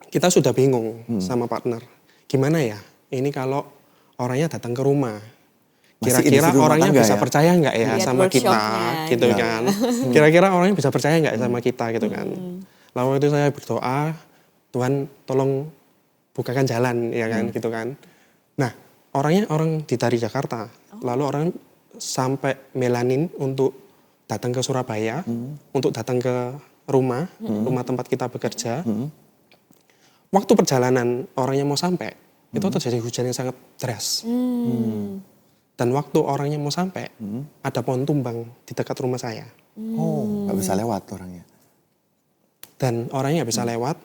kita sudah bingung sama partner. Gimana ya? Ini kalau orangnya datang ke rumah, kira-kira orangnya bisa percaya nggak ya sama kita, gitu kan? Kira-kira orangnya bisa percaya nggak sama kita, gitu kan? Lalu itu saya berdoa, Tuhan tolong bukakan jalan, ya kan, gitu kan? Nah, orangnya orang dari Jakarta, lalu orang sampai melanin untuk datang ke Surabaya, untuk datang ke rumah tempat kita bekerja. Waktu perjalanan orangnya mau sampai, itu terjadi hujan yang sangat deras. Dan waktu orangnya mau sampai, ada pohon tumbang di dekat rumah saya. Oh, nggak bisa lewat orangnya. Dan orangnya nggak bisa lewat,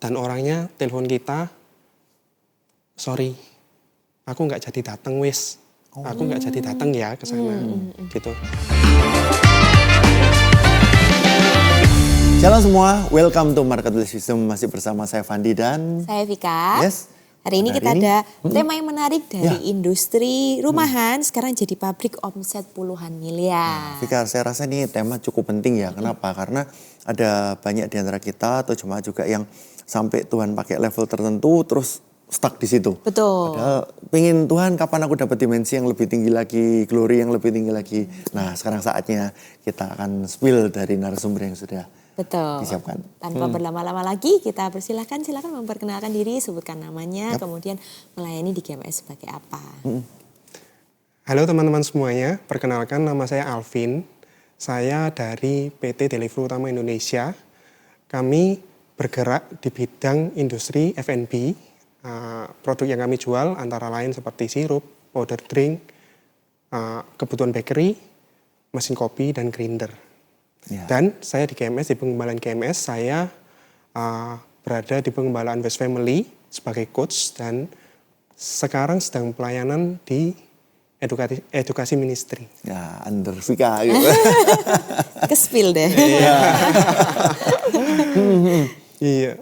dan orangnya telepon kita, sorry, aku nggak jadi datang wis, aku nggak jadi datang ya ke sana, gitu. Shalom semua, welcome to Market Wisdom. Masih bersama saya Fandi dan saya Vika. Yes. Hari ini kita ada tema yang menarik dari industri rumahan sekarang jadi pabrik omset puluhan miliar. Vika, saya rasa ini tema cukup penting ya. Kenapa? Karena ada banyak di antara kita atau jemaah juga yang sampai Tuhan pakai level tertentu terus stuck di situ. Betul. Padahal pengen Tuhan kapan aku dapat dimensi yang lebih tinggi lagi, glory yang lebih tinggi lagi. Nah, sekarang saatnya kita akan spill dari narasumber yang sudah disiapkan. Tanpa berlama-lama lagi, kita silakan memperkenalkan diri, sebutkan namanya, kemudian melayani di GMS sebagai apa. Halo teman-teman semuanya, perkenalkan nama saya Alvin. Saya dari PT Delivery Utama Indonesia. Kami bergerak di bidang industri F&B. Produk yang kami jual antara lain seperti sirup, powder drink, kebutuhan bakery, mesin kopi, dan grinder. Ya. Dan saya di GMS, di pengembalaan GMS, saya berada di pengembalaan West Family sebagai coach dan sekarang sedang pelayanan di edukasi ministry. Ya, under Vika gitu. Kespil deh. Iya.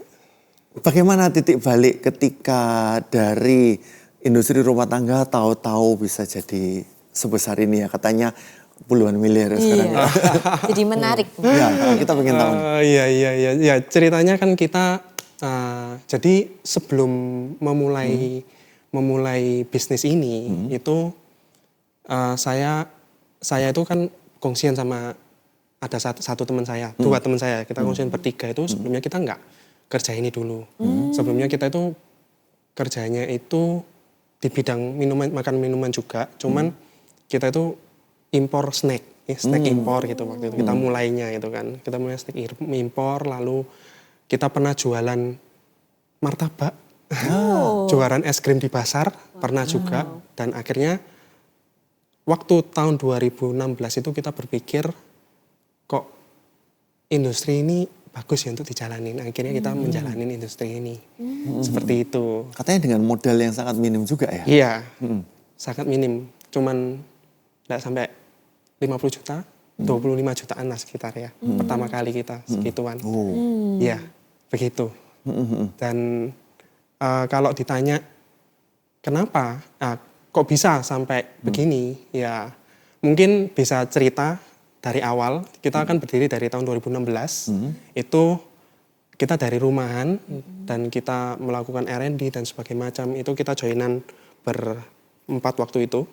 Bagaimana titik balik ketika dari industri rumah tangga tahu-tahu bisa jadi sebesar ini ya, katanya puluhan miliar sekarang. Jadi menarik. Ya, kita pengen tahu. Iya. Ceritanya kan kita, jadi sebelum memulai bisnis ini, itu saya itu kan kongsian sama ada satu teman saya, dua teman saya, kita kongsian bertiga itu sebelumnya kita nggak kerja ini dulu. Sebelumnya kita itu kerjanya itu di bidang makan minuman juga, cuman kita itu impor snack impor gitu waktu itu. Kita mulainya gitu kan. Kita mulai snack impor, lalu kita pernah jualan martabak. Jualan es krim di pasar, pernah juga. Dan akhirnya waktu tahun 2016 itu kita berpikir kok industri ini bagus ya untuk dijalanin. Akhirnya kita menjalanin industri ini. Seperti itu. Katanya dengan modal yang sangat minim juga ya? Iya, sangat minim. Cuman nggak sampai 50 juta, 25 jutaan lah sekitar ya. Pertama kali kita segituan. Iya, begitu. Dan kalau ditanya kenapa, kok bisa sampai begini, ya mungkin bisa cerita dari awal. Kita akan berdiri dari tahun 2016, itu kita dari rumahan dan kita melakukan R&D dan sebagainya macam, itu kita joinan berempat waktu itu.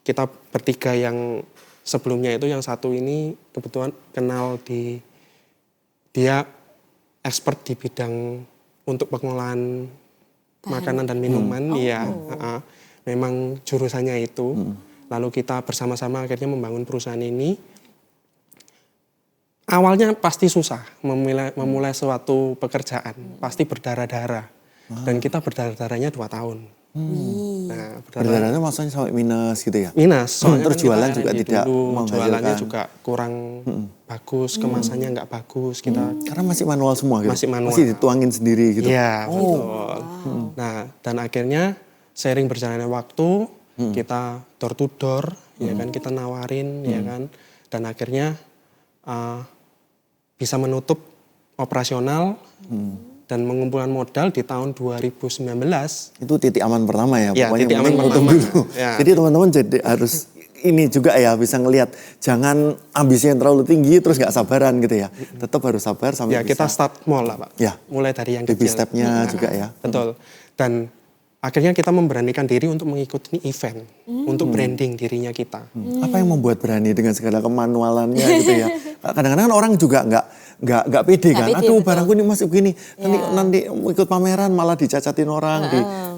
Kita bertiga yang sebelumnya itu, yang satu ini kebetulan kenal dia expert di bidang untuk pengolahan makanan dan minuman, memang jurusannya itu. Lalu kita bersama-sama akhirnya membangun perusahaan ini. Awalnya pasti susah memulai suatu pekerjaan, pasti berdarah-darah. Dan kita berdarah-darahnya 2 tahun. Nah, berdarahnya maksudnya sampai minus gitu ya? Minus, soalnya terus jualan juga tidak menghasilkan. Jualannya juga kurang bagus, kemasannya nggak bagus. Karena masih manual semua gitu? Masih dituangin sendiri gitu? Iya, betul. Nah, dan akhirnya seiring berjalannya waktu, kita door to door, ya kan, kita nawarin, ya kan, dan akhirnya bisa menutup operasional dan mengumpulkan modal di tahun 2019. Itu titik aman pertama ya? Ya, pokoknya titik aman pertama. Ya. Jadi teman-teman harus ini juga ya bisa ngelihat jangan ambisi yang terlalu tinggi terus nggak sabaran gitu ya. Tetap harus sabar sampai Ya kita bisa. start small lah Pak. Ya. Mulai dari yang Baby kecil. step-nya juga ya. Betul. Dan akhirnya kita memberanikan diri untuk mengikuti event, untuk branding dirinya kita. Apa yang membuat berani dengan segala kemanualannya gitu ya? Kadang-kadang orang juga nggak pede kan. pede, Aduh betul. barangku ini masih begini. Ya. Nanti ikut pameran malah dicacatin orang,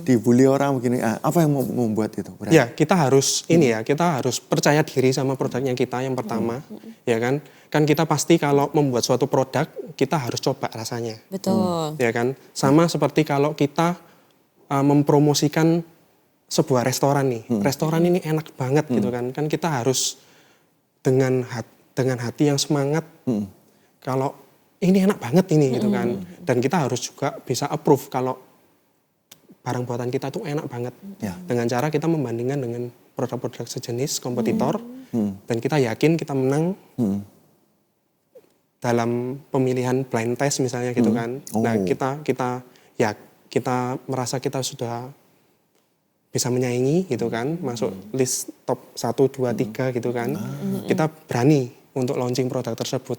dibully orang begini. Apa yang membuat itu berani? Ya kita harus kita harus percaya diri sama produknya kita yang pertama, ya kan? Kan kita pasti kalau membuat suatu produk kita harus coba rasanya, Betul. ya kan? Sama seperti kalau kita mempromosikan sebuah restoran nih, restoran ini enak banget gitu kan? Kan kita harus dengan hati yang semangat. Kalau ini enak banget ini gitu kan, dan kita harus juga bisa approve kalau barang buatan kita tuh enak banget. Ya. Dengan cara kita membandingkan dengan produk-produk sejenis kompetitor, dan kita yakin kita menang dalam pemilihan blind test misalnya gitu kan. Nah kita merasa kita sudah bisa menyaingi gitu kan, masuk list top 1, 2, 3 gitu kan. Kita berani untuk launching produk tersebut.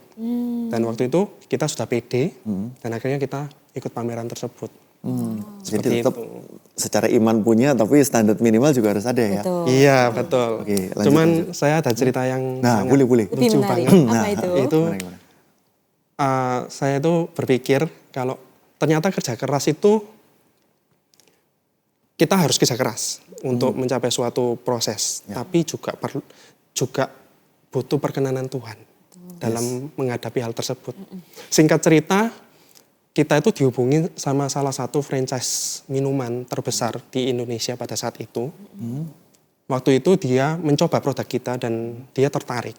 Dan waktu itu kita sudah pede dan akhirnya kita ikut pameran tersebut. Jadi tetap itu. secara iman punya tapi standar minimal juga harus ada ya. Betul. Iya betul. Oke, lanjut, Cuman lanjut. saya ada cerita yang Nah, sangat boleh. Lebih lucu menarik. banget. Apa itu? Itu Gimana? saya itu berpikir kalau ternyata kerja keras itu kita harus kerja keras untuk mencapai suatu proses, tapi juga butuh perkenanan Tuhan dalam menghadapi hal tersebut. Singkat cerita, kita itu dihubungi sama salah satu franchise minuman terbesar di Indonesia pada saat itu. Waktu itu dia mencoba produk kita dan dia tertarik.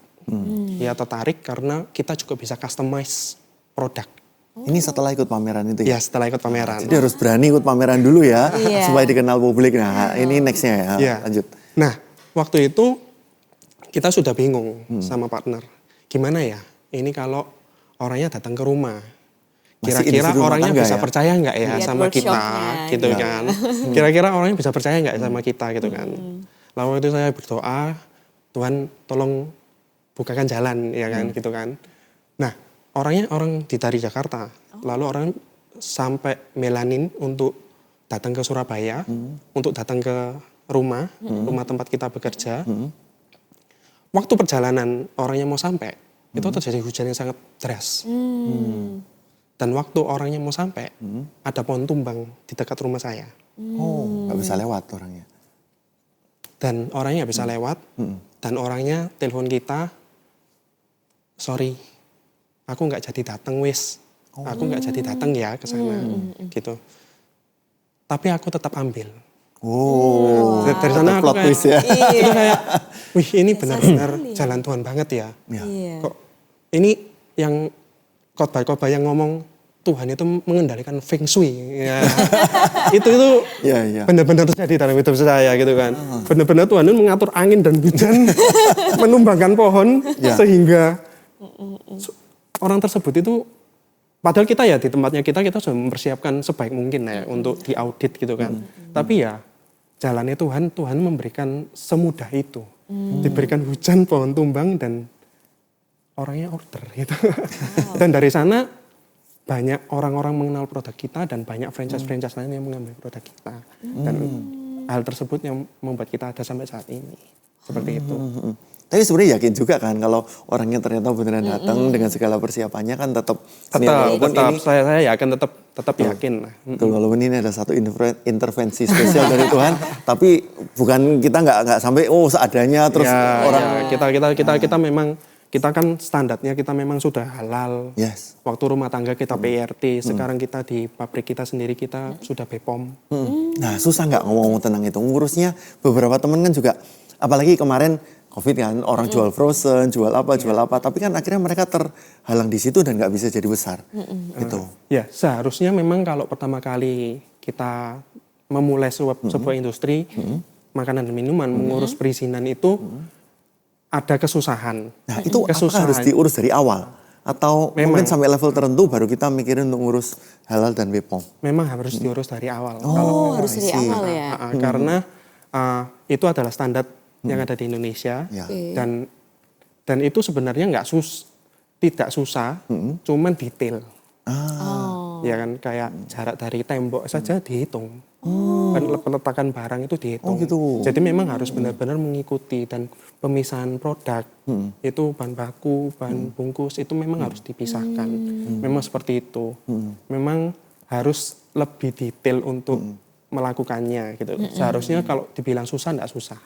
Dia tertarik karena kita juga bisa customize produk. Ini setelah ikut pameran itu ya? Ya setelah ikut pameran. Jadi harus berani ikut pameran dulu ya, Iya. supaya dikenal publik. Nah, ini nextnya ya, Iya. lanjut. Nah, waktu itu kita sudah bingung sama partner. Gimana ya? Ini kalau orangnya datang ke rumah, Masih kira-kira industri rumah orangnya tangga bisa ya? percaya nggak ya Lihat sama kita, workshopnya, gitu iya. kan? Kira-kira orangnya bisa percaya nggak sama kita, gitu kan? Lalu itu saya berdoa, Tuhan tolong bukakan jalan, ya kan, gitu kan? Nah, orangnya orang dari Jakarta, lalu orang sampai Melanin untuk datang ke Surabaya, untuk datang ke rumah tempat kita bekerja. Waktu perjalanan orangnya mau sampai, itu terjadi hujan yang sangat deras. Dan waktu orangnya mau sampai, ada pohon tumbang di dekat rumah saya. Oh, nggak bisa lewat orangnya. Dan orangnya nggak bisa lewat, dan orangnya telepon kita, sorry, aku nggak jadi datang wis. Aku nggak jadi datang ya ke sana, gitu. Tapi aku tetap ambil. Oh, Dari sana aku plot kayak, twist ya. itu kayak, wih ini benar-benar sekali. jalan Tuhan banget ya. Iya. Kok ini yang khotbah-khotbah yang ngomong Tuhan itu mengendalikan feng shui. Ya. itu Iya, iya. benar-benar terjadi dalam hidup saya gitu kan. Benar-benar Tuhan itu mengatur angin dan hujan, menumbangkan pohon Ya. sehingga orang tersebut itu, padahal kita ya di tempatnya kita sudah mempersiapkan sebaik mungkin ya untuk diaudit gitu kan. Tapi ya jalannya Tuhan memberikan semudah itu. Diberikan hujan, pohon tumbang dan orangnya order gitu. Dan dari sana banyak orang-orang mengenal produk kita dan banyak franchise-franchise lain yang mengambil produk kita. Dan hal tersebut yang membuat kita ada sampai saat ini. Seperti itu. Tapi sebenarnya yakin juga kan kalau orangnya ternyata beneran datang dengan segala persiapannya kan tetap walaupun Tetap ini saya yakin tetap yakin lah. betul, walaupun ini ada satu intervensi spesial dari Tuhan, tapi bukan kita nggak sampai seadanya terus orang kita memang kita kan standarnya kita memang sudah halal. yes. Waktu rumah tangga kita PRT, sekarang kita di pabrik kita sendiri kita sudah BPOM. Nah susah nggak ngomong tentang itu ngurusnya. Beberapa teman kan juga apalagi kemarin COVID kan orang jual frozen, jual apa, tapi kan akhirnya mereka terhalang di situ dan nggak bisa jadi besar. Gitu. Ya seharusnya memang kalau pertama kali kita memulai sebuah industri makanan dan minuman mengurus perizinan itu ada kesusahan. Nah itu apakah harus diurus dari awal? Atau mungkin sampai level tertentu baru kita mikirin untuk ngurus halal dan BPOM? Memang harus diurus dari awal. Oh, harus dari awal ya. Karena itu adalah standar yang ada di Indonesia. Ya. Dan itu sebenarnya tidak susah, cuman detail. Ya kan, kayak jarak dari tembok saja dihitung. Peletakan barang itu dihitung. Gitu. Jadi memang harus benar-benar mengikuti, dan pemisahan produk itu bahan baku, bahan bungkus itu memang harus dipisahkan. Memang seperti itu. Memang harus lebih detail untuk melakukannya gitu. Seharusnya kalau dibilang susah, enggak susah.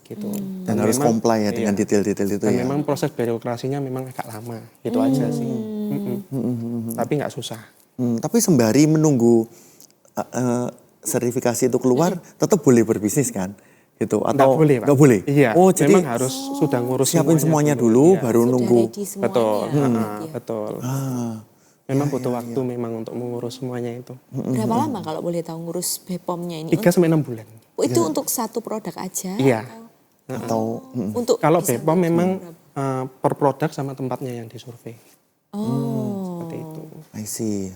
Gitu. Dan harus comply ya dengan detail-detail itu dan ya. memang proses birokrasinya memang agak lama, gitu aja sih. Tapi nggak susah. Tapi sembari menunggu sertifikasi itu keluar, tetap boleh berbisnis kan? Gitu atau Nggak boleh, Pak. nggak boleh? Iya, Oh, jadi memang harus sudah ngurus siapin semuanya dulu, Iya. baru Sudah nunggu. ready semuanya. Betul, Iya. betul. Ah, Memang butuh waktu memang untuk mengurus semuanya itu. Berapa lama kalau boleh tahu ngurus BPOM-nya ini? 3-6 bulan. Itu untuk satu produk aja? Iya. atau Untuk Kalau bisa BPOM memang berapa? per produk sama tempatnya yang disurvei. Oh. Seperti itu. I see.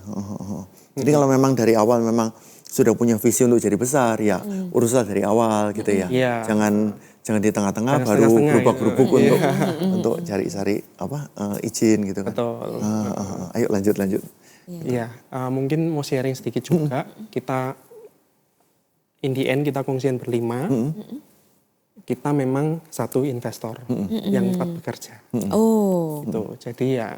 Jadi kalau memang dari awal memang sudah punya visi untuk jadi besar, ya uruslah dari awal gitu ya. Iya. Jangan di tengah-tengah Jangan baru setengah-setengah, gerubak-gerubuk gitu. untuk cari-cari izin gitu kan. Betul. Ayo lanjut. Iya, mungkin mau sharing sedikit juga. Kita in the end kita kongsian berlima. Kita memang satu investor yang 4 bekerja. Oh. Gitu. Jadi ya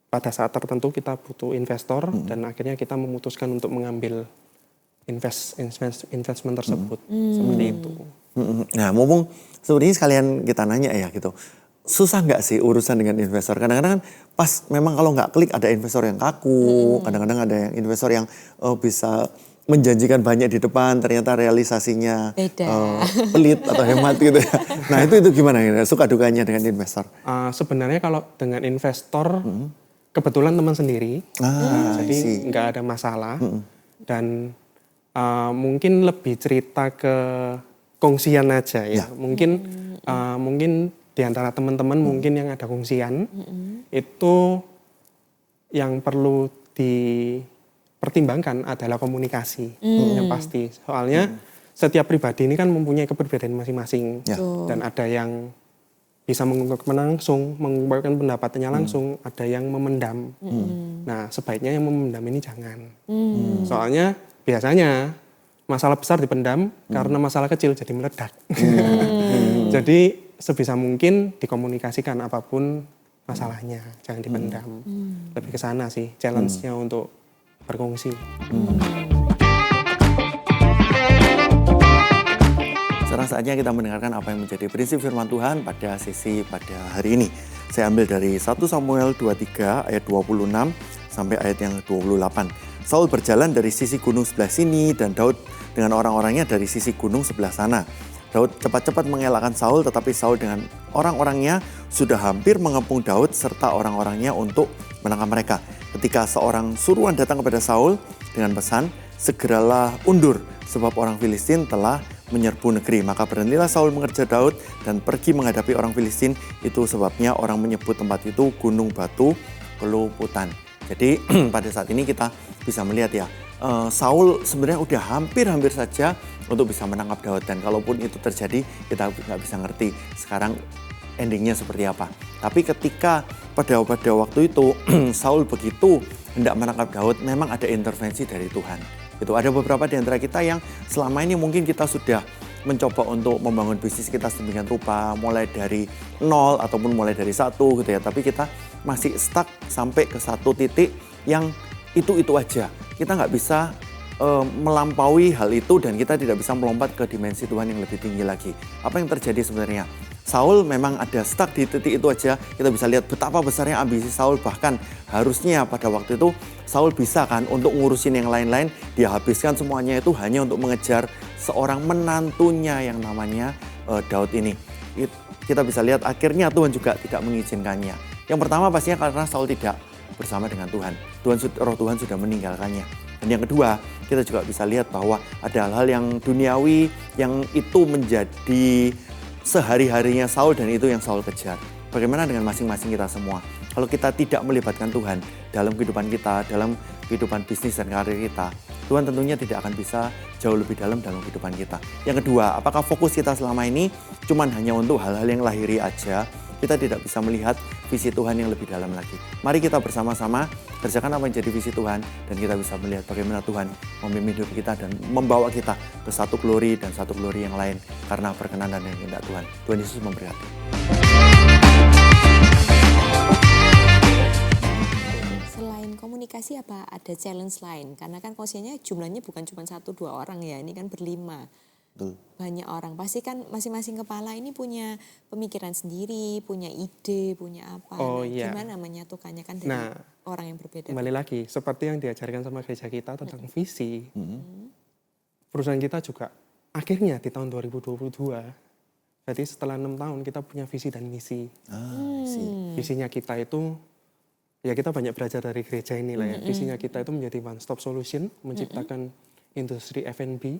pada saat tertentu kita butuh investor dan akhirnya kita memutuskan untuk mengambil investment tersebut. Seperti itu. Nah, mumpung sebenarnya sekalian kita nanya ya gitu. Susah nggak sih urusan dengan investor? Kadang-kadang kan pas memang kalau nggak klik ada investor yang kaku, kadang-kadang ada yang investor yang bisa menjanjikan banyak di depan, ternyata realisasinya Beda. pelit atau hemat gitu ya. Nah itu gimana ya, suka dukanya dengan investor? Sebenarnya kalau dengan investor kebetulan teman sendiri, jadi nggak ada masalah. Dan mungkin lebih cerita ke kongsian aja ya. Mungkin di antara teman-teman mungkin yang ada kongsian itu yang perlu dipertimbangkan adalah komunikasi yang pasti. Soalnya setiap pribadi ini kan mempunyai keberbedaan masing-masing dan ada yang bisa mengungkapkan langsung, mengungkapkan pendapatnya langsung, ada yang memendam. Nah, sebaiknya yang memendam ini jangan. Soalnya biasanya masalah besar dipendam karena masalah kecil jadi meledak. Jadi sebisa mungkin dikomunikasikan apapun masalahnya, jangan dipendam. Lebih ke sana sih challenge-nya untuk berkongsi. Sekarang saatnya kita mendengarkan apa yang menjadi prinsip firman Tuhan pada sesi pada hari ini. Saya ambil dari 1 Samuel 23 ayat 26 sampai ayat yang 28. Saul berjalan dari sisi gunung sebelah sini dan Daud dengan orang-orangnya dari sisi gunung sebelah sana. Daud cepat-cepat mengelakkan Saul, tetapi Saul dengan orang-orangnya sudah hampir mengepung Daud serta orang-orangnya untuk menangkap mereka. Ketika seorang suruhan datang kepada Saul dengan pesan, segeralah undur sebab orang Filistin telah menyerbu negeri. Maka berhentilah Saul mengejar Daud dan pergi menghadapi orang Filistin. Itu sebabnya orang menyebut tempat itu Gunung Batu Keluputan. Jadi pada saat ini kita bisa melihat ya, Saul sebenarnya udah hampir-hampir saja untuk bisa menangkap Daud. Dan kalaupun itu terjadi, kita nggak bisa ngerti sekarang endingnya seperti apa. Tapi ketika pada waktu itu Saul begitu hendak menangkap Daud, memang ada intervensi dari Tuhan. Itu ada beberapa di antara kita yang selama ini mungkin kita sudah mencoba untuk membangun bisnis kita sedemikian rupa, mulai dari 0 ataupun mulai dari 1 gitu ya. Tapi kita masih stuck sampai ke satu titik yang itu aja. Kita nggak bisa melampaui hal itu dan kita tidak bisa melompat ke dimensi Tuhan yang lebih tinggi lagi. Apa yang terjadi sebenarnya? Saul memang ada stuck di titik itu aja. Kita bisa lihat betapa besarnya ambisi Saul. Bahkan harusnya pada waktu itu Saul bisa kan untuk ngurusin yang lain-lain. Dia habiskan semuanya itu hanya untuk mengejar seorang menantunya yang namanya Daud ini. Kita bisa lihat akhirnya Tuhan juga tidak mengizinkannya. Yang pertama pastinya karena Saul tidak bersama dengan Tuhan. Roh Tuhan sudah meninggalkannya. Dan yang kedua, kita juga bisa lihat bahwa ada hal-hal yang duniawi yang itu menjadi sehari-harinya Saul dan itu yang Saul kejar. Bagaimana dengan masing-masing kita semua? Kalau kita tidak melibatkan Tuhan dalam kehidupan kita, dalam kehidupan bisnis dan karir kita, Tuhan tentunya tidak akan bisa jauh lebih dalam kehidupan kita. Yang kedua, apakah fokus kita selama ini cuman hanya untuk hal-hal yang lahiri aja? Kita tidak bisa melihat visi Tuhan yang lebih dalam lagi. Mari kita bersama-sama kerjakan apa yang jadi visi Tuhan dan kita bisa melihat bagaimana Tuhan memimpin hidup kita dan membawa kita ke satu glory dan satu glory yang lain karena perkenan dan kehendak Tuhan. Tuhan Yesus memberkati. Selain komunikasi apa ada challenge lain? Karena kan konsepnya jumlahnya bukan cuma 1-2 orang ya, ini kan berlima. Betul. Banyak orang, pasti kan masing-masing kepala ini punya pemikiran sendiri, punya ide, punya apa. Oh, iya. Gimana menyatukannya kan dari orang yang berbeda. Kembali lagi, seperti yang diajarkan sama gereja kita tentang visi, perusahaan kita juga akhirnya di tahun 2022, berarti setelah 6 tahun kita punya visi dan misi. Visinya kita itu, ya kita banyak belajar dari gereja ini lah ya. Visinya kita itu menjadi one stop solution, menciptakan industri F&B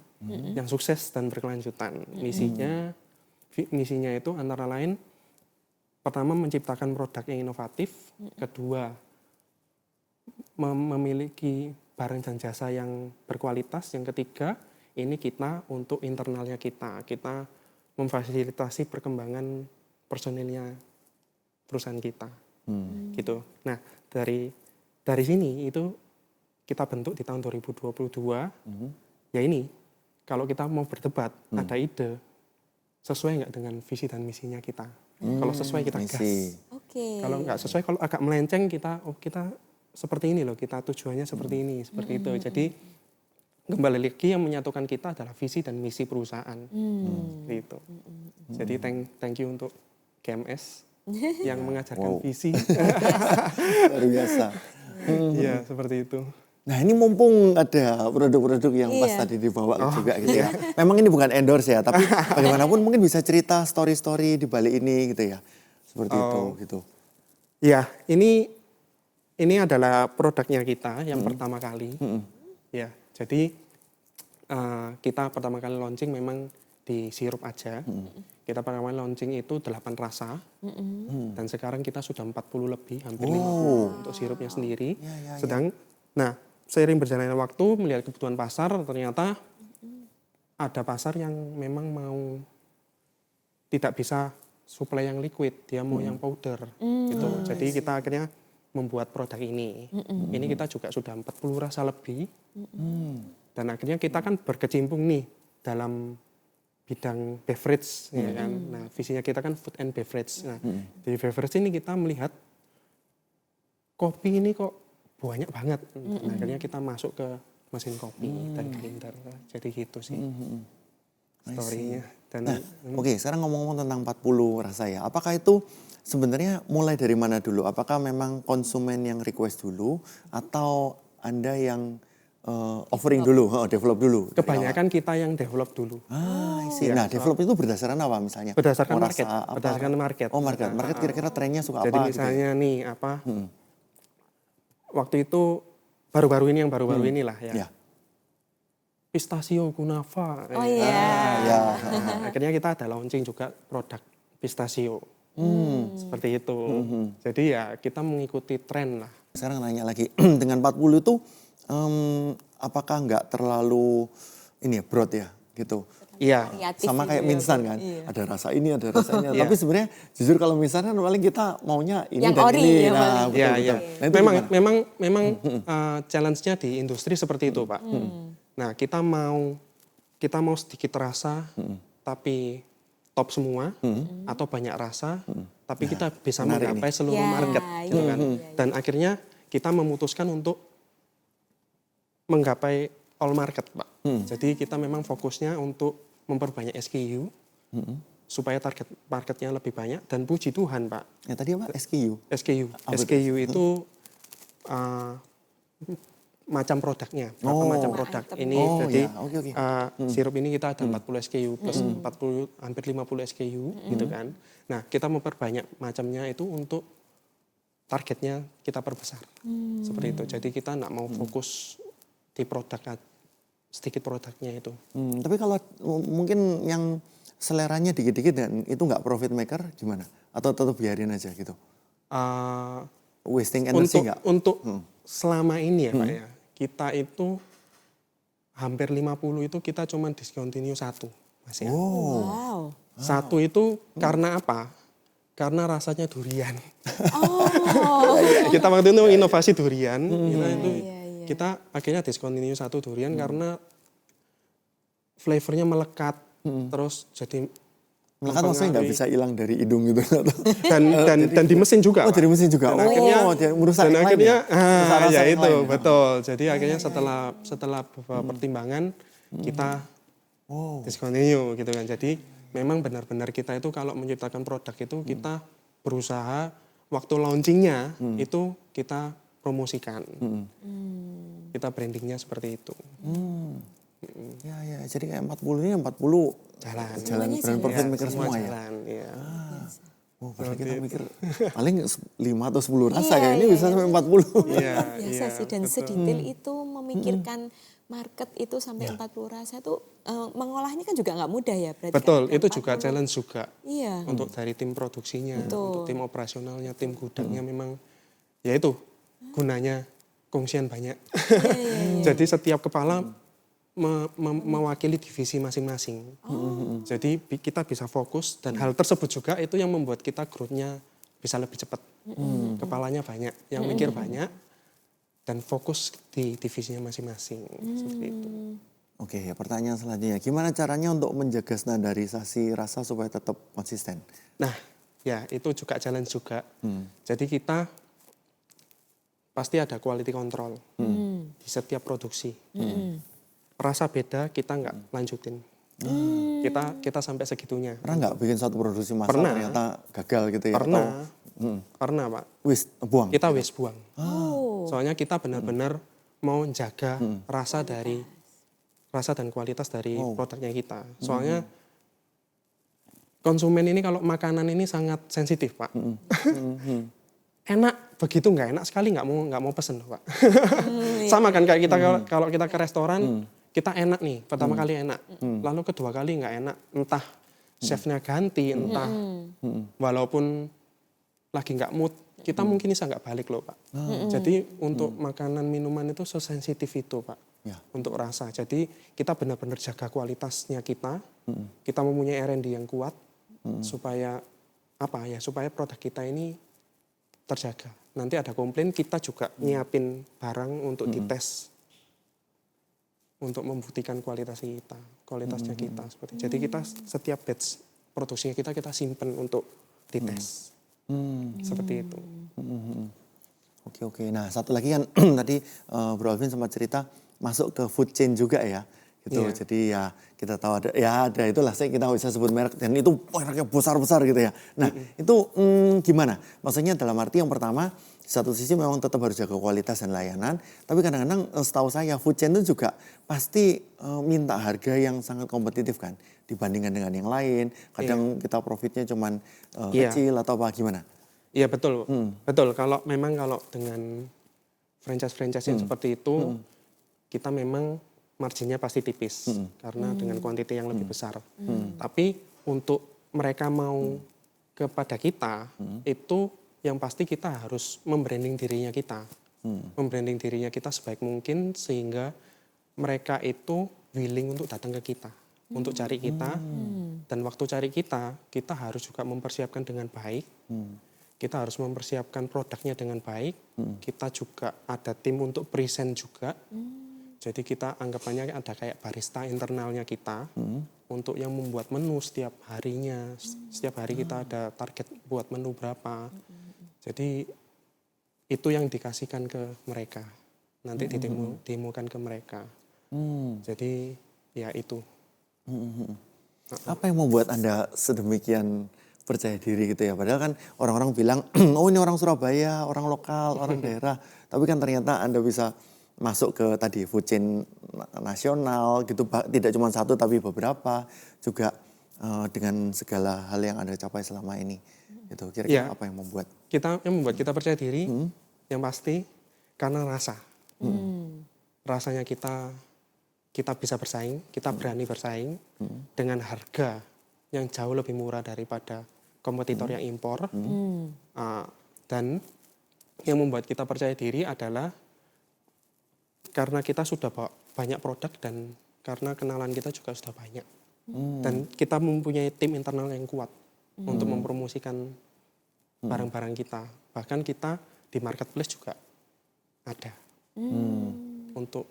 yang sukses dan berkelanjutan. Misinya itu antara lain, pertama menciptakan produk yang inovatif, kedua memiliki barang dan jasa yang berkualitas, yang ketiga ini kita untuk internalnya kita memfasilitasi perkembangan personilnya perusahaan kita, gitu. Nah dari sini itu kita bentuk di tahun 2022, ya ini, kalau kita mau berdebat, ada ide, sesuai nggak dengan visi dan misinya kita. Kalau sesuai kita gas. Kalau nggak sesuai, kalau agak melenceng kita seperti ini loh, kita tujuannya seperti ini, seperti itu. Jadi kembali lagi yang menyatukan kita adalah visi dan misi perusahaan. Gitu. Jadi thank you untuk GMS yang mengajarkan visi. Luar biasa. Iya, seperti itu. Nah ini mumpung ada produk-produk yang pas tadi dibawa juga gitu ya. Memang ini bukan endorse ya, tapi bagaimanapun mungkin bisa cerita story-story di balik ini gitu ya. Seperti itu gitu. Ya, ini adalah produknya kita yang pertama kali. Ya, jadi kita pertama kali launching memang di sirup aja. Kita pertama kali launching itu 8 rasa. Dan sekarang kita sudah 40 lebih, hampir 50 untuk sirupnya sendiri. Seiring berjalannya waktu, melihat kebutuhan pasar, ternyata ada pasar yang memang mau tidak bisa suplai yang liquid, dia mau yang powder. Gitu. Jadi kita akhirnya membuat produk ini. Ini kita juga sudah 40 rasa lebih. Dan akhirnya kita kan berkecimpung nih dalam bidang beverage. Ya kan? Nah, visinya kita kan food and beverage. Nah, di beverage ini kita melihat kopi ini kok banyak banget. Nah, akhirnya kita masuk ke mesin kopi dan grinder. Jadi gitu sih story-nya. Oke, sekarang ngomong-ngomong tentang 40 rasa ya. Apakah itu sebenarnya mulai dari mana dulu? Apakah memang konsumen yang request dulu atau Anda yang offering dulu, develop dulu? Kebanyakan kita yang develop dulu. Nah, develop itu berdasarkan apa misalnya? Berdasarkan market. Berdasarkan market. Oh, market. Market kira-kira trennya suka jadi apa? Jadi misalnya gitu. Nih apa? Waktu itu baru-baru inilah ya. Pistachio kunafa. Oh iya. Akhirnya kita ada launching juga produk pistachio. Seperti itu. Jadi ya kita mengikuti tren lah. Sekarang nanya lagi, dengan 40 itu apakah nggak terlalu broad ya gitu? Iya. Sama kayak mie-instan kan, ada rasa ini, ada rasa ini. Tapi sebenarnya jujur kalau mie-instan kan paling kita maunya ini yang dan ori, ini. Nah, betul. Nah, memang challenge-nya di industri seperti itu, Pak. Nah, kita mau sedikit rasa, tapi top semua, atau banyak rasa, tapi kita bisa menggapai seluruh market, gitu kan. Dan akhirnya kita memutuskan untuk menggapai all market, Pak. Jadi kita memang fokusnya untuk memperbanyak SKU supaya target marketnya lebih banyak dan puji Tuhan, Pak. Ya tadi apa? SKU? SKU itu macam produknya, berapa macam produk. Ini jadi sirup ini kita ada 40 SKU plus 40 hampir 50 SKU gitu kan. Nah, kita memperbanyak macamnya itu untuk targetnya kita perbesar. Seperti itu. Jadi kita enggak mau fokus di produk sedikit produknya itu. Tapi kalau mungkin yang seleranya dikit-dikit dan itu nggak profit maker gimana? Atau tetap biarin aja gitu? Wasting energy nggak? Untuk selama ini ya Pak ya, kita itu hampir 50 itu kita cuma discontinue 1, Mas ya. Wow. 1 itu karena apa? Karena rasanya durian. Oh. Kita waktu itu inovasi durian, Iya. kita akhirnya discontinue 1 durian karena flavornya melekat, terus jadi Melekat maksudnya nggak bisa hilang dari hidung gitu. dan di mesin juga. Oh, dari mesin juga. Dan akhirnya, dia merusak dan yang lain akhirnya, ya? Merusak rasa ya yang itu lain ya? betul. Jadi akhirnya setelah beberapa pertimbangan kita discontinue gitu kan. Jadi memang benar-benar kita itu kalau menciptakan produk itu kita berusaha waktu launchingnya itu kita promosikan. Kita brandingnya seperti itu. Ya, jadi kayak 40 ini 40 jalan brand perfect maker semua ya. Jalan, ya. Oh, padahal kita mikir paling 5 atau 10 rasa kayak ini bisa sampai 40. Iya, Biasa sih, dan sedetail itu memikirkan market itu sampai 40 rasa itu mengolahnya kan juga nggak mudah ya berarti. Betul, kan? itu juga challenge juga. Iya. Untuk dari tim produksinya, Betul. untuk tim operasionalnya, tim gudangnya memang ya itu gunanya kongsian banyak. Jadi setiap kepala mewakili divisi masing-masing. Jadi kita bisa fokus dan hal tersebut juga itu yang membuat kita growth-nya bisa lebih cepat. Kepalanya banyak, yang mikir banyak dan fokus di divisinya masing-masing. Seperti itu. Oke, ya pertanyaan selanjutnya. Gimana caranya untuk menjaga standarisasi rasa supaya tetap konsisten? Nah, ya itu juga challenge juga. Jadi kita pasti ada quality control di setiap produksi. Rasa beda kita nggak lanjutin. Kita sampai segitunya. Pernah nggak bikin satu produksi massal ternyata gagal gitu ya? Pernah. Pernah, Pak. Buang? Kita buang. Oh. Soalnya kita benar-benar mau jaga rasa dan kualitas dari produknya kita. Soalnya konsumen ini kalau makanan ini sangat sensitif, Pak. Enak, begitu nggak enak sekali nggak mau pesen, Pak. Sama kan kayak kita kalau kita ke restoran, kita enak nih, pertama kali enak. Lalu kedua kali nggak enak, entah chefnya ganti, entah walaupun lagi nggak mood, kita mungkin bisa nggak balik loh, Pak. Jadi untuk makanan minuman itu sesensitif itu, Pak. Ya. Untuk rasa. Jadi kita benar-benar jaga kualitasnya kita. Kita mempunyai R&D yang kuat supaya supaya produk kita ini terjaga. Nanti ada komplain, kita juga nyiapin barang untuk dites untuk membuktikan kualitasnya kita seperti. Jadi kita setiap batch produksinya kita simpen untuk dites. Seperti itu. Oke. Nah, satu lagi kan tadi Bro Alvin sempat cerita masuk ke food chain juga ya. Gitu. Iya. Jadi ya kita tahu ada itulah kita bisa sebut merek dan itu mereknya besar-besar gitu ya. Nah, itu gimana? Maksudnya dalam arti yang pertama di satu sisi memang tetap harus jaga kualitas dan layanan, tapi kadang-kadang setahu saya food chain itu juga pasti minta harga yang sangat kompetitif kan dibandingkan dengan yang lain. Kadang kita profitnya cuman kecil atau apa gimana? Iya betul. Betul, kalau dengan franchise yang seperti itu kita memang marginnya pasti tipis karena dengan kuantiti yang lebih besar. Tapi untuk mereka mau kepada kita itu yang pasti kita harus membranding dirinya kita. Membranding dirinya kita sebaik mungkin sehingga mereka itu willing untuk datang ke kita, untuk cari kita. Dan waktu cari kita harus juga mempersiapkan dengan baik. Kita harus mempersiapkan produknya dengan baik. Kita juga ada tim untuk present juga. Jadi kita anggapannya ada kayak barista internalnya kita untuk yang membuat menu setiap harinya. Setiap hari kita ada target buat menu berapa. Jadi itu yang dikasihkan ke mereka. Nanti didemokan ke mereka. Jadi ya itu. Apa yang membuat Anda sedemikian percaya diri gitu ya? Padahal kan orang-orang bilang, oh ini orang Surabaya, orang lokal, orang daerah. Tapi kan ternyata Anda bisa masuk ke tadi food chain nasional gitu, tidak cuma satu tapi beberapa juga dengan segala hal yang Anda capai selama ini. Gitu. Kira-kira apa yang membuat? Yang membuat kita percaya diri, yang pasti karena rasa. Rasanya kita bisa bersaing, kita berani bersaing dengan harga yang jauh lebih murah daripada kompetitor yang impor. Dan yang membuat kita percaya diri adalah karena kita sudah bawa banyak produk dan karena kenalan kita juga sudah banyak. Dan kita mempunyai tim internal yang kuat untuk mempromosikan barang-barang kita. Bahkan kita di marketplace juga ada untuk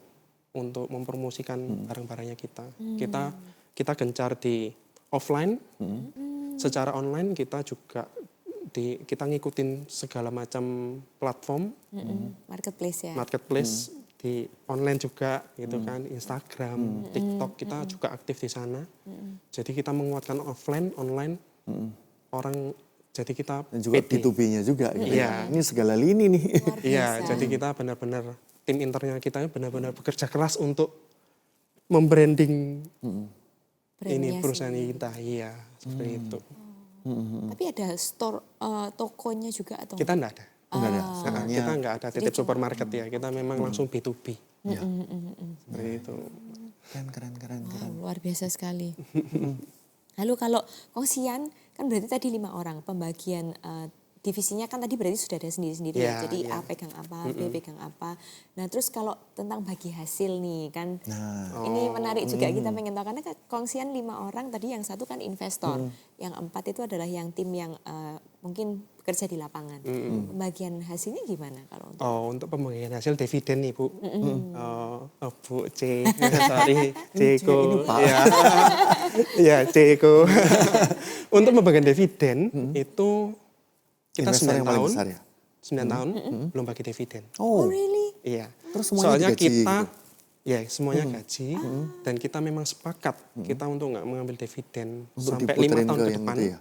mempromosikan barang-barangnya kita. Kita gencar di offline, secara online kita juga kita ngikutin segala macam platform, marketplace di online juga gitu kan, Instagram, TikTok kita juga aktif di sana. Jadi kita menguatkan offline, online, orang jadi kita Dan juga pede. B2B-nya juga. Gitu. Iya. Ini segala lini nih. Iya, jadi kita benar-benar tim internal kita benar-benar bekerja keras untuk membranding ini perusahaan kita. Iya, seperti itu. Tapi ada store tokonya juga atau Kita enggak ada. Enggak ada. Kita enggak ada titip supermarket ya. Kita memang langsung B2B. Iya. Seperti itu. Keren. Wow, luar biasa sekali. Lalu kalau Kongsian kan berarti tadi 5 orang, pembagian divisinya kan tadi berarti sudah ada sendiri-sendiri ya. Iya, Jadi iya. A pegang apa, B pegang apa. Nah terus kalau tentang bagi hasil nih kan, ini menarik juga kita pengen tahu karena Kongsian 5 orang tadi yang satu kan investor, yang 4 itu adalah yang tim yang mungkin bekerja di lapangan. Pembagian hasilnya gimana kalau untuk? Oh, untuk pembagian hasil dividen nih, Bu. Bu C. Sorry, Ceko. Iya. Iya, Ceko. Untuk pembagian dividen itu kita Investor 9 yang paling tahun. besar ya? 9 tahun belum bagi dividen. Oh really? Iya. Terus semuanya Soalnya digaji kita gitu? ya semuanya gaji dan kita memang sepakat kita untuk nggak mengambil dividen Untuk sampai 5 diputerin tahun ke ke yang depan itu ya?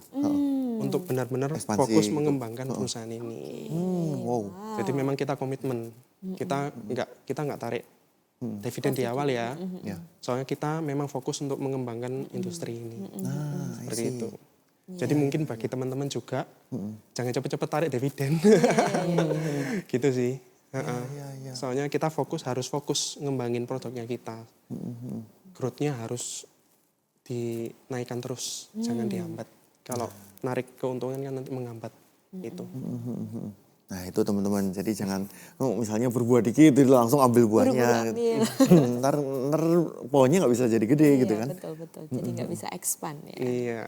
untuk benar-benar Ekspansi fokus gitu. mengembangkan perusahaan ini. Wow. Jadi memang kita komitmen. Kita nggak tarik dividen di awal ya. Ya. Soalnya kita memang fokus untuk mengembangkan industri ini. Nah, Seperti itu. Jadi mungkin bagi teman-teman juga jangan cepet-cepet tarik dividen. Gitu sih. Soalnya kita harus fokus ngembangin produknya kita. Growth-nya harus dinaikkan terus, jangan dihambat. Kalau narik keuntungan kan nanti menghambat itu. Nah itu teman-teman, jadi jangan misalnya berbuah dikit itu langsung ambil buahnya. ntar pohonnya nggak bisa jadi gede gitu kan. Betul. Jadi nggak bisa expand ya. Iya.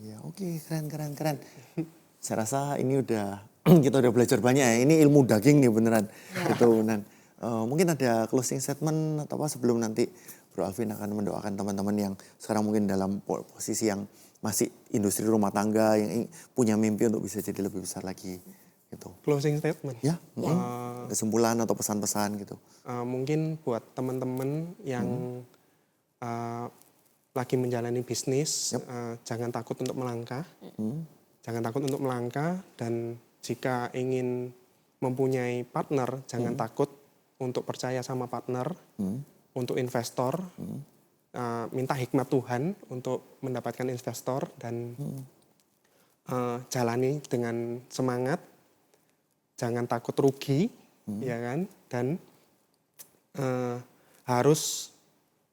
Ya, oke, keren. Saya rasa ini kita udah belajar banyak ya. Ini ilmu daging nih beneran. Gitu. Dan mungkin ada closing statement atau apa sebelum nanti Bro Alvin akan mendoakan teman-teman yang sekarang mungkin dalam posisi yang masih industri rumah tangga yang punya mimpi untuk bisa jadi lebih besar lagi. Gitu. Closing statement. Ya, kesimpulan atau pesan-pesan gitu. Mungkin buat teman-teman yang lagi menjalani bisnis, jangan takut untuk melangkah. Jangan takut untuk melangkah dan jika ingin mempunyai partner, jangan takut untuk percaya sama partner. Untuk investor, minta hikmat Tuhan untuk mendapatkan investor dan jalani dengan semangat. Jangan takut rugi, ya kan? Dan harus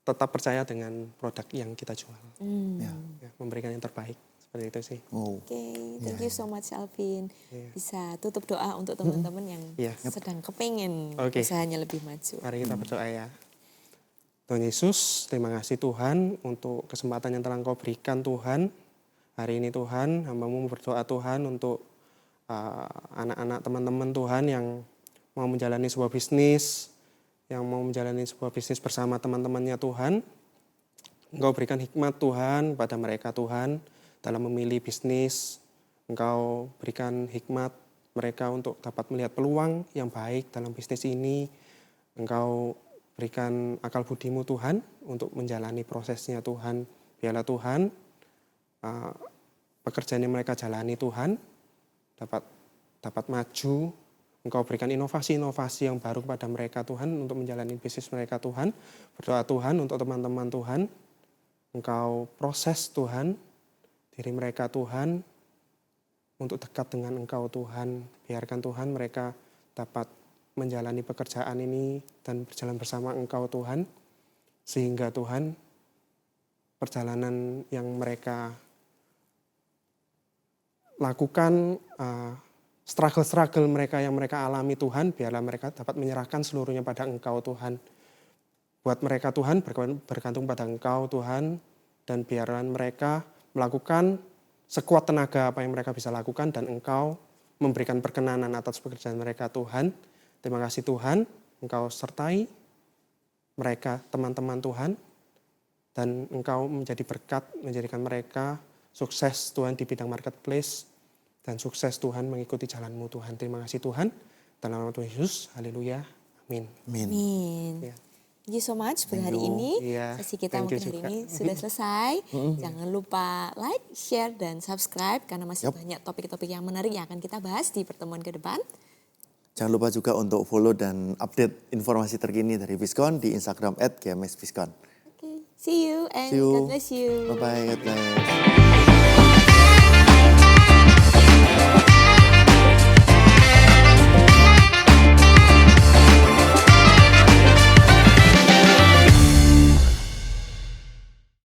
tetap percaya dengan produk yang kita jual. Ya, memberikan yang terbaik. Seperti itu sih. Oke, thank you so much Alvin. Bisa tutup doa untuk teman-teman yang sedang kepengen usahanya lebih maju. Mari kita berdoa ya. Tuhan Yesus, terima kasih Tuhan untuk kesempatan yang telah Engkau berikan Tuhan. Hari ini Tuhan, hamba-Mu berdoa Tuhan untuk anak-anak teman-teman Tuhan yang mau menjalani sebuah bisnis, yang mau menjalani sebuah bisnis bersama teman-temannya Tuhan. Engkau berikan hikmat Tuhan pada mereka Tuhan dalam memilih bisnis. Engkau berikan hikmat mereka untuk dapat melihat peluang yang baik dalam bisnis ini. Engkau berikan akal budimu Tuhan untuk menjalani prosesnya Tuhan. Biarlah Tuhan pekerjaan yang mereka jalani Tuhan dapat maju. Engkau berikan inovasi-inovasi yang baru kepada mereka Tuhan untuk menjalani bisnis mereka Tuhan. Berdoa Tuhan untuk teman-teman Tuhan. Engkau proses Tuhan diri mereka Tuhan untuk dekat dengan Engkau Tuhan. Biarkan Tuhan mereka dapat menjalani pekerjaan ini dan berjalan bersama Engkau Tuhan. Sehingga Tuhan perjalanan yang mereka lakukan, struggle mereka yang mereka alami Tuhan, biarlah mereka dapat menyerahkan seluruhnya pada Engkau Tuhan. Buat mereka Tuhan, bergantung pada Engkau Tuhan, dan biarlah mereka melakukan sekuat tenaga apa yang mereka bisa lakukan, dan Engkau memberikan perkenanan atas pekerjaan mereka Tuhan. Terima kasih Tuhan, Engkau sertai mereka, teman-teman Tuhan, dan Engkau menjadi berkat, menjadikan mereka sukses Tuhan di bidang marketplace, dan sukses Tuhan mengikuti jalan-Mu Tuhan. Terima kasih Tuhan, dalam nama Tuhan Yesus, haleluya, amin. Amin. Ya. Thank you so much buat hari you. ini. Iya, Sesi kita thank you mungkin hari juga. ini sudah selesai. Jangan lupa like, share, dan subscribe karena masih banyak topik-topik yang menarik yang akan kita bahas di pertemuan ke depan. Jangan lupa juga untuk follow dan update informasi terkini dari Viskon di Instagram @gmsviskon. Okay, see you and See you. God bless you. Bye-bye, God bless.